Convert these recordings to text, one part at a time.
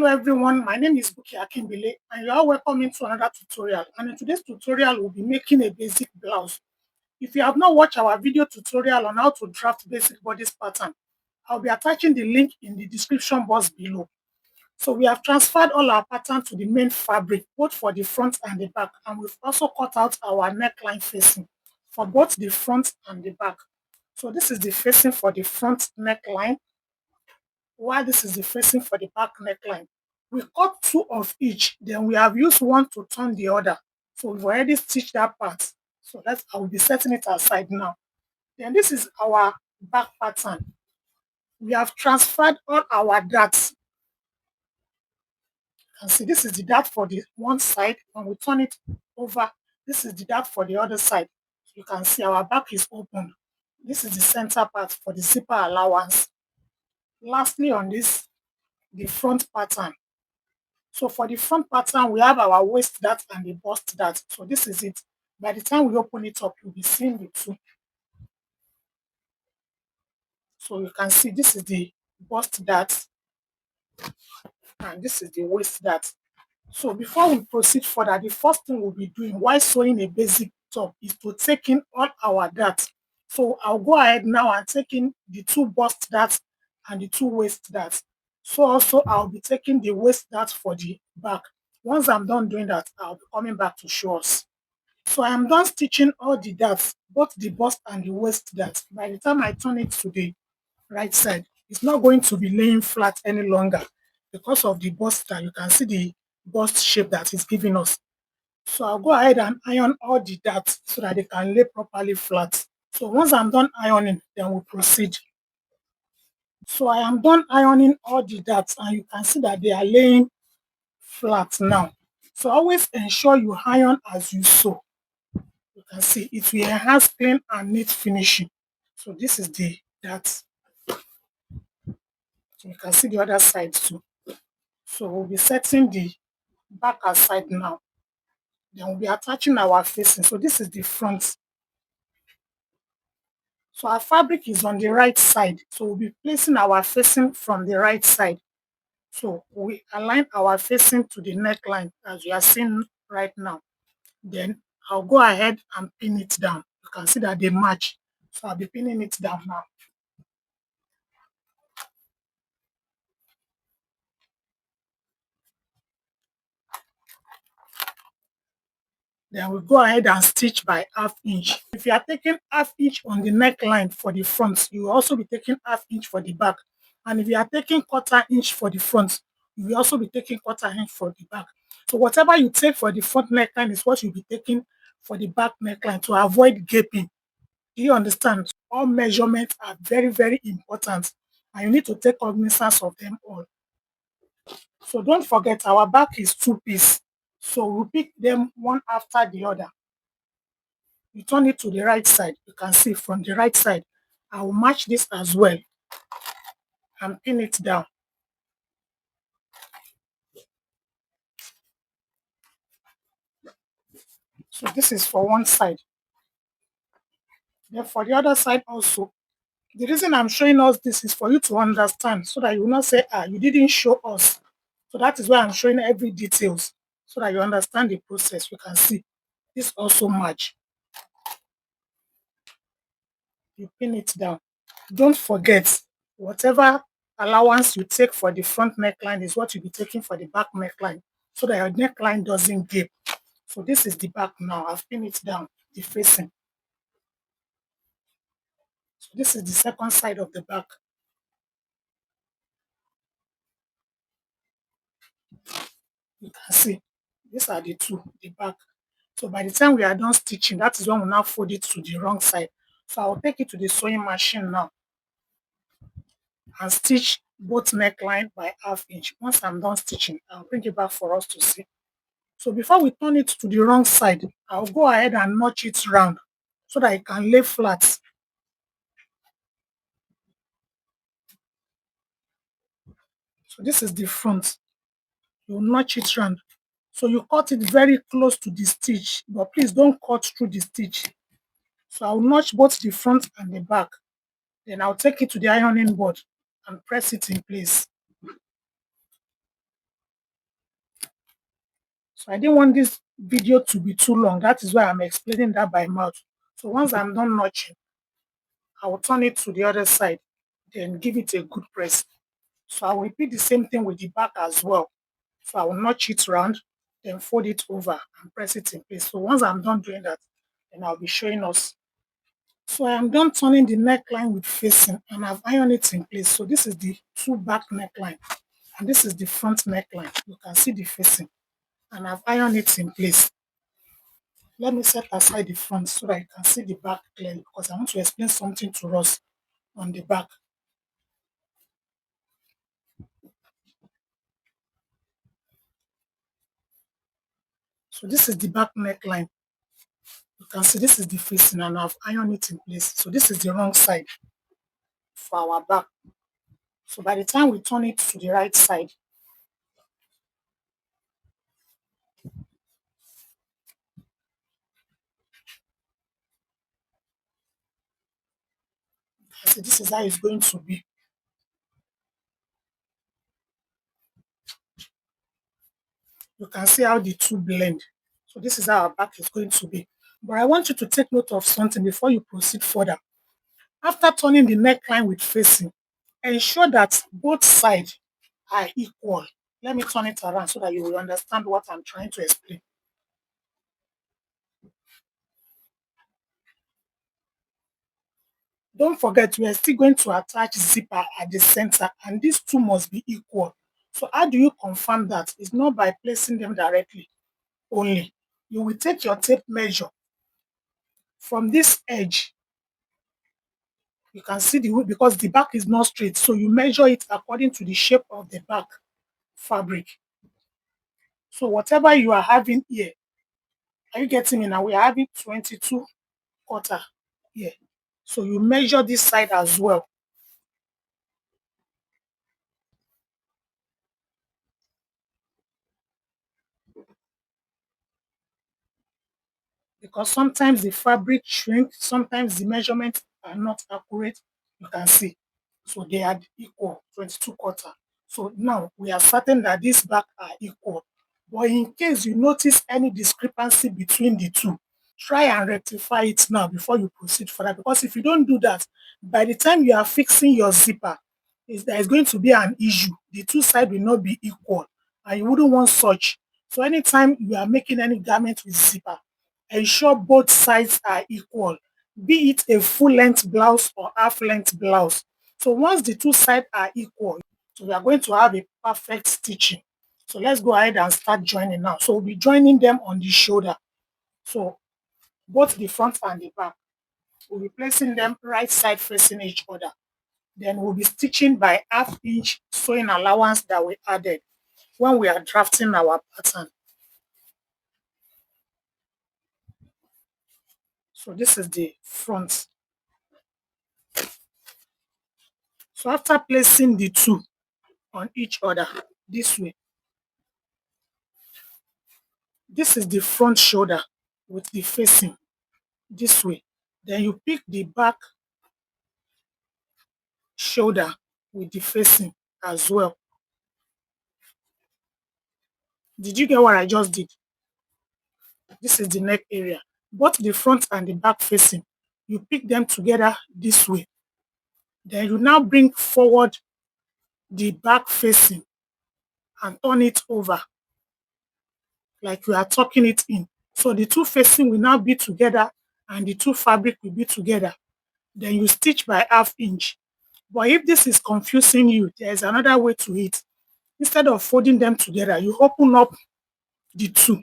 Hello everyone, my name is Buki Akimbile and you are welcome into another tutorial. And in today's tutorial, we'll be making a basic blouse. If you have not watched our video tutorial on how to draft basic bodice pattern, I'll be attaching the link in the description box below. So we have transferred all our pattern to the main fabric, both for the front and the back. And we've also cut out our neckline facing for both the front and the back. So this is the facing for the front neckline, while this is the facing for the back neckline. We cut two of each, then we have used one to turn the other. So we've already stitched that part. So that's I will be setting it aside now. Then this is our back pattern. We have transferred all our darts. You can see this is the dart for the one side. When we turn it over, this is the dart for the other side. So you can see our back is open. This is the center part for the zipper allowance. Lastly on this, the front pattern. So for the front pattern, we have our waist dart and the bust dart. So this is it. By the time we open it up, you'll be seeing the two. So you can see this is the bust dart and this is the waist dart. So before we proceed further, the first thing we'll be doing while sewing a basic top is to take in all our darts. So I'll go ahead now and take in the two bust darts and the two waist darts. So also I'll be taking the waist dart for the back. Once I'm done doing that, I'll be coming back to show us. So I am done stitching all the darts, both the bust and the waist darts. By the time I turn it to the right side, it's not going to be laying flat any longer because of the bust that you can see the bust shape that it's giving us. So I'll go ahead and iron all the darts so that they can lay properly flat. So once I'm done ironing, then we'll proceed. So I am done ironing all the darts and you can see that they are laying flat now. So always ensure you iron as you sew. You can see it will enhance clean and neat finishing. So this is the that. So you can see the other side too. So we'll be setting the back aside now. Then we'll be attaching our facing. So this is the front. So our fabric is on the right side. So we'll be placing our facing from the right side. So we align our facing to the neckline as you are seeing right now. Then I'll go ahead and pin it down. You can see that they match. So I'll be pinning it down now. Then we'll go ahead and stitch by ½ inch. If you are taking ½ inch on the neckline for the front, you will also be taking ½ inch for the back. And if you are taking quarter inch for the front, you will also be taking quarter inch for the back. So whatever you take for the front neckline is what you'll be taking for the back neckline to avoid gaping. Do you understand? All measurements are very, very important. And you need to take cognizance of them all. So don't forget our back is two-piece. So we'll pick them one after the other. You turn it to the right side. You can see from the right side. I will match this as well and pin it down. So this is for one side. Then for the other side also. The reason I'm showing us this is for you to understand so that you will not say, you didn't show us. So that is why I'm showing every details so that you understand the process. You can see this also match. You pin it down. Don't forget, whatever allowance you take for the front neckline is what you'll be taking for the back neckline so that your neckline doesn't gape. So this is the back now. I've pinned it down, the facing. So this is the second side of the back. You can see these are the two, the back. So by the time we are done stitching, that is when we now fold it to the wrong side. So I'll take it to the sewing machine now and stitch both neckline by ½ inch. Once I'm done stitching, I'll bring it back for us to see. So before we turn it to the wrong side, I'll go ahead and notch it round so that it can lay flat. So this is the front. You notch it round. So you cut it very close to the stitch, but please don't cut through the stitch. So I'll notch both the front and the back. Then I'll take it to the ironing board and press it in place. So I didn't want this video to be too long. That is why I'm explaining that by mouth. So once I'm done notching, I will turn it to the other side, then give it a good press. So I will repeat the same thing with the back as well. So I will notch it round, then fold it over and press it in place. So once I'm done doing that, then I'll be showing us. So I am done turning the neckline with facing and I've ironed it in place. So this is the two back neckline and this is the front neckline. You can see the facing and I've ironed it in place. Let me set aside the front so that you can see the back clearly because I want to explain something to us on the back. So this is the back neckline. You can see this is the facing and I've ironed it in place. So this is the wrong side for our back. So by the time we turn it to the right side, see this is how it's going to be. You can see how the two blend. So this is how our back is going to be. But I want you to take note of something before you proceed further. After turning the neckline with facing, ensure that both sides are equal. Let me turn it around so that you will understand what I'm trying to explain. Don't forget, we are still going to attach zipper at the center and these two must be equal. So how do you confirm that? It's not by placing them directly only. You will take your tape measure from this edge. You can see the way because the back is not straight. So you measure it according to the shape of the back fabric. So whatever you are having here, are you getting me now? We are having 22 quarter here. So you measure this side as well. Because sometimes the fabric shrink, sometimes the measurements are not accurate. You can see. So they are equal, 22 quarter. So now we are certain that these back are equal. But in case you notice any discrepancy between the two, try and rectify it now before you proceed further. Because if you don't do that, by the time you are fixing your zipper, there is going to be an issue. The two sides will not be equal, and you wouldn't want such. So anytime you are making any garment with zipper, ensure both sides are equal, be it a full length blouse or half length blouse. So once the two sides are equal, so we are going to have a perfect stitching. So let's go ahead and start joining now. So we'll be joining them on the shoulder. So both the front and the back. We'll be placing them right side facing each other. Then we'll be stitching by half-inch sewing allowance that we added when we are drafting our pattern. So this is the front. So after placing the two on each other this way, this is the front shoulder with the facing this way. Then you pick the back shoulder with the facing as well. Did you get what I just did? This is the neck area. Both the front and the back facing, you pick them together this way. Then you now bring forward the back facing and turn it over like you are tucking it in. So the two facing will now be together and the two fabric will be together. Then you stitch by half-inch. But if this is confusing you, there is another way to it. Instead of folding them together, you open up the two.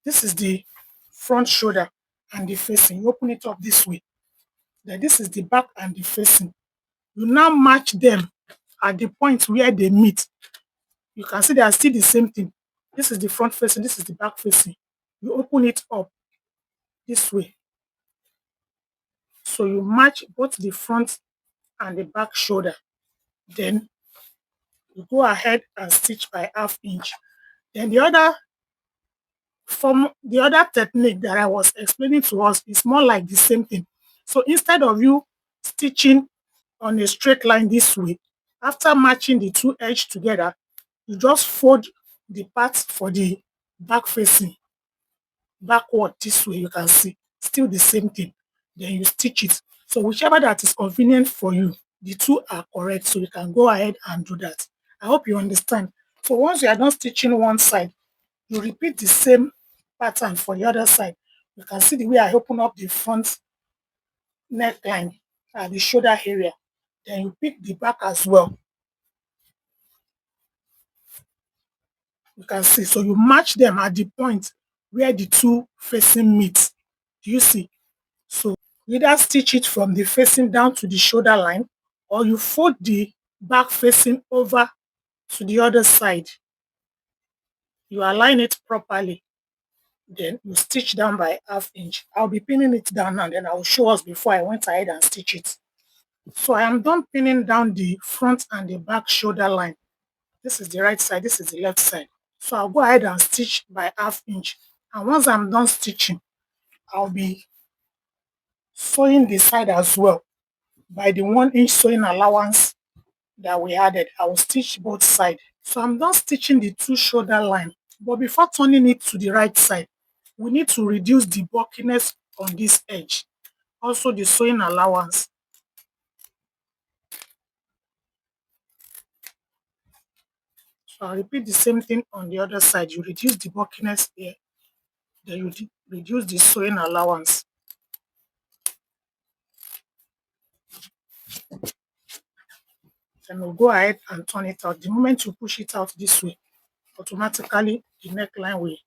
This is the front shoulder and the facing. You open it up this way. Then this is the back and the facing. You now match them at the point where they meet. You can see they are still the same thing. This is the front facing, this is the back facing. You open it up this way. So you match both the front and the back shoulder. Then you go ahead and stitch by half-inch. Then the other technique that I was explaining to us is more like the same thing. So instead of you stitching on a straight line this way, after matching the two edges together, you just fold the part for the back facing, backward this way, you can see still the same thing. Then you stitch it. So whichever that is convenient for you, the two are correct. So you can go ahead and do that. I hope you understand. So once you are done stitching one side, you repeat the same pattern for the other side. You can see the way I open up the front neckline at the shoulder area. Then you pick the back as well. You can see. So you match them at the point where the two facing meet. Do you see? So you either stitch it from the facing down to the shoulder line, or you fold the back facing over to the other side. You align it properly. Then you stitch down by ½ inch. I'll be pinning it down now, then I will show us before I went ahead and stitch it. So I am done pinning down the front and the back shoulder line. This is the right side, this is the left side. So I'll go ahead and stitch by ½ inch. And once I'm done stitching, I'll be sewing the side as well by the 1 inch sewing allowance that we added. I will stitch both sides. So I'm done stitching the two shoulder line. But before turning it to the right side, we need to reduce the bulkiness on this edge. Also the sewing allowance. So I'll repeat the same thing on the other side. You reduce the bulkiness here, then you reduce the sewing allowance. Then we'll go ahead and turn it out. The moment you push it out this way, automatically the neckline will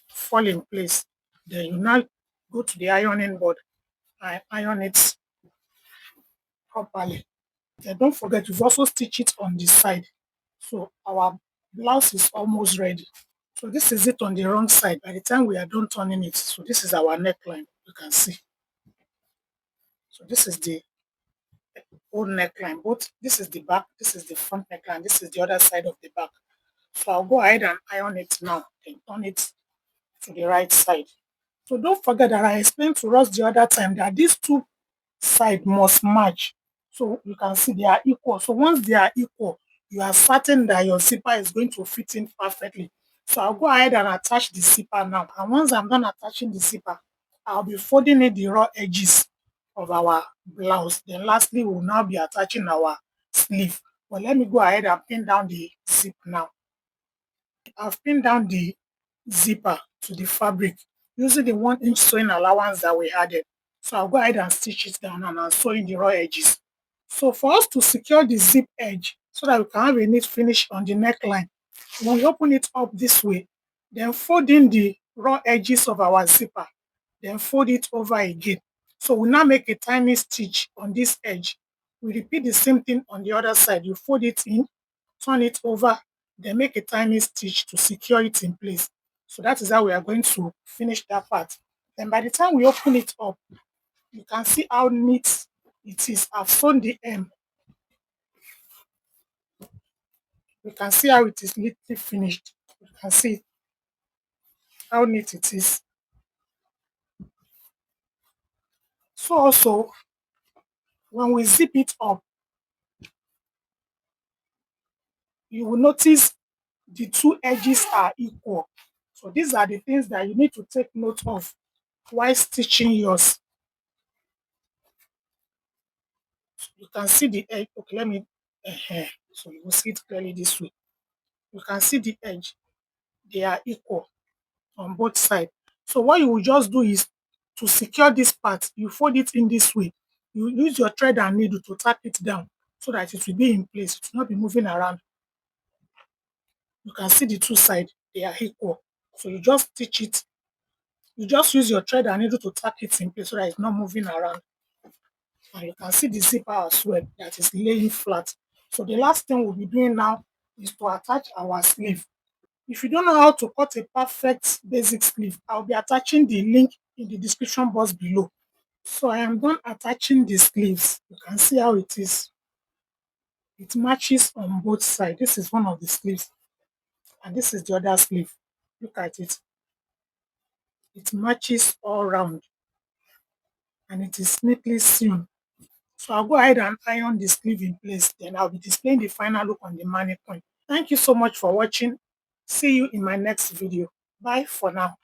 fall in place. Then you now go to the ironing board and iron it properly. Then don't forget, you've also stitched it on the side. So our blouse is almost ready. So this is it on the wrong side. By the time we are done turning it, so this is our neckline, you can see. So this is the old neckline. Both this is the back, this is the front neckline, this is the other side of the back. So I'll go ahead and iron it now, then turn it to the right side. So don't forget that I explained to us the other time that these two sides must match. So you can see they are equal. So once they are equal, you are certain that your zipper is going to fit in perfectly. So I'll go ahead and attach the zipper now. And once I'm done attaching the zipper, I'll be folding in the raw edges of our blouse. Then lastly, we'll now be attaching our sleeve. But let me go ahead and pin down the zip now. I've pinned down the zipper to the fabric using the 1 inch sewing allowance that we added. So I'll go ahead and stitch it down and I'll sew in the raw edges. So for us to secure the zip edge so that we can have a neat finish on the neckline, when we open it up this way, then fold in the raw edges of our zipper, then fold it over again. So we now make a tiny stitch on this edge. We repeat the same thing on the other side. You fold it in, turn it over, then make a tiny stitch to secure it in place. So that is how we are going to finish that part. Then by the time we open it up, you can see how neat it is. I've sewn the hem. You can see how it is neatly finished. You can see how neat it is. So also, when we zip it up, you will notice the two edges are equal. So these are the things that you need to take note of while stitching yours. You can see the edge. Okay, let me. So you will see it clearly this way. You can see the edge. They are equal on both sides. So what you will just do is to secure this part, you fold it in this way. You use your thread and needle to tack it down so that it will be in place. It will not be moving around. You can see the two sides, they are equal. So you just stitch it. You just use your thread and needle to tack it in place so that it's not moving around. And you can see the zipper as well that is laying flat. So the last thing we'll be doing now is to attach our sleeve. If you don't know how to cut a perfect basic sleeve, I'll be attaching the link in the description box below. So I am done attaching the sleeves. You can see how it is. It matches on both sides. This is one of the sleeves and this is the other sleeve. Look at it. It matches all round and it is neatly sewn. So I'll go ahead and iron the sleeve in place. Then I'll be displaying the final look on the mannequin. Thank you so much for watching. See you in my next video. Bye for now.